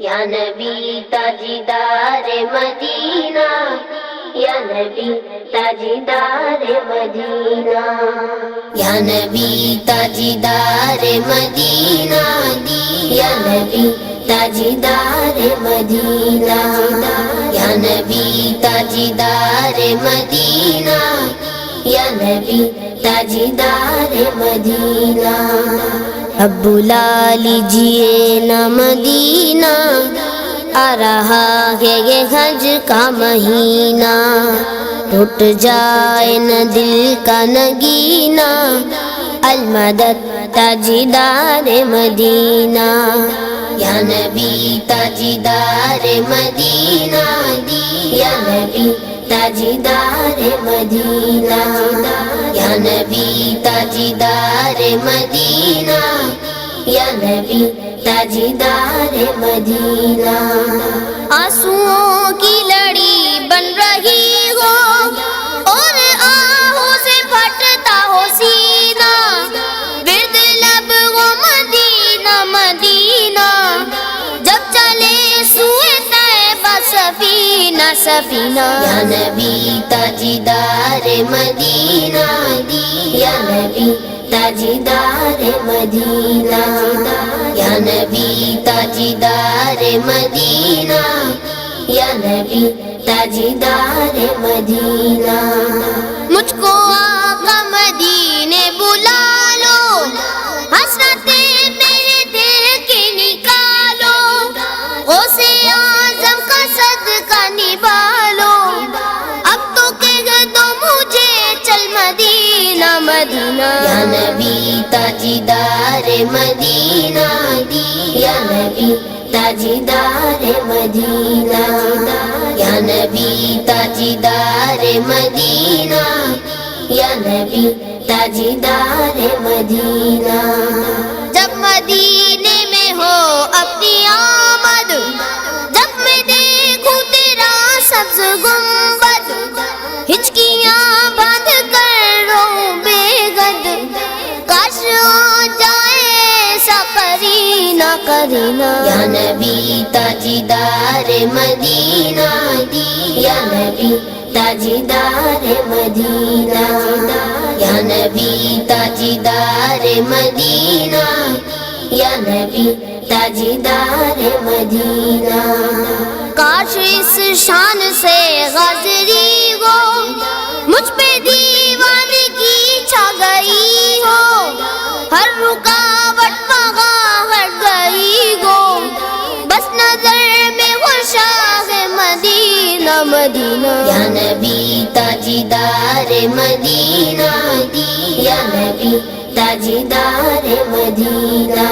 یا نبی تاجدار مدینہ، یا نبی تاجدار مدینہ، یا نبی تاجدار مدینہ، یا نبی تاجدار مدینہ، یا نبی تاجدار مدینہ، یا نبی تاجدار مدینہ۔ اب بلا لیجیے نہ مدینہ، آ رہا ہے یہ حج کا مہینہ، ٹوٹ جائے نہ دل کا نگینہ، المدد تاجدار مدینہ، یا نبی تاجدار مدینہ، یا نبی تاجدار مدینہ، یا نبی تاجدار مدینہ، یا نبی تاجدار مدینہ۔ آنسوؤں کی لڑی بن رہی ہو اور آہوں سے پھٹتا ہو سینہ، ورد لب ہو مدینہ مدینہ، جب چلے سوئے طیبہ سفینہ سفینہ، یا نبی تاجدار مدینہ، یا نبی تاجدار مدینہ، یا نبی تاجدار مدینہ، یا نبی تاجدار مدینہ۔ مجھ کو آقا مدینے بلا لو، حسرتیں میرے دل کی نکالو، غوث اعظم کا صدقہ نبھالو، اب تو کہہ دو مجھے چل مدینہ مدینہ، یا نبی تاجدار مدینہ، یا نبی تاجدار مدینہ، یا نبی تاجدار مدینہ، یا نبی تاجدار مدینہ۔ جب مدینے میں ہو اپنی آمد، جب میں دیکھوں تیرا سبز گنبد، ہچکیاں باندھ کر روں بے گد، کاش آ جائے ایسا قرینہ قرینہ، یا نبی تاجدار مدینہ، یا نبی تاجدار مدینہ، یا نبی تاجدار مدینہ، یا نبی تاجدار مدینہ۔ کاش اس شان سے غازری ہو، مجھ پہ دیوانگی چھا گئی ہو، ہر رکاوٹ وہاں ہٹ گئی ہو، بس نظر میں وہ شاہ مدینہ مدینہ، یا نبی تاجدار مدینہ، یا نبی تاجدار مدینہ،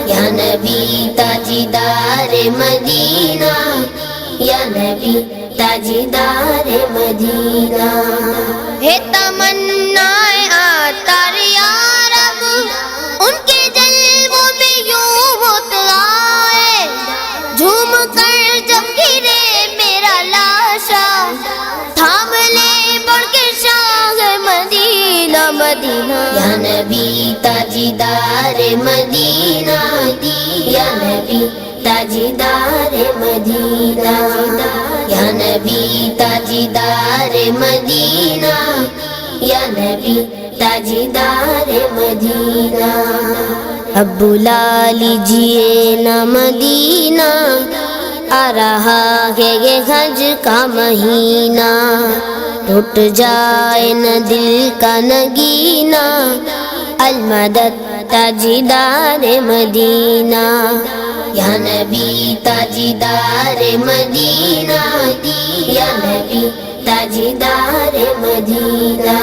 یا نبی تاجدار مدینہ، یا نبی تاجدار مدینہ۔ ہے تمنا آتار یا رب، ان کے جلووں میں یوں ہوتا ہے، جھوم کر جب گرے میرا لاشا، تھام لے بڑھ کے شاہ مدینہ مدینہ، یا نبی تاجدار مدینہ، یا نبی تاجدار مدینہ، یا نبی تاجدار مدینہ، یا نبی تاجدار مدینہ۔ اب بلا لیجیے نہ مدینہ، آ رہا ہے یہ حج کا مہینہ، ٹوٹ جائے نہ دل کا نگینہ، المدد تاجدار مدینہ، یا نبی تاجدار مدینہ، یا نبی تاجدار مدینہ،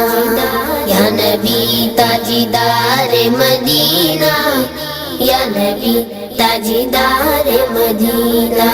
یا نبی تاجدار مدینہ، یا نبی تاجدار مدینہ۔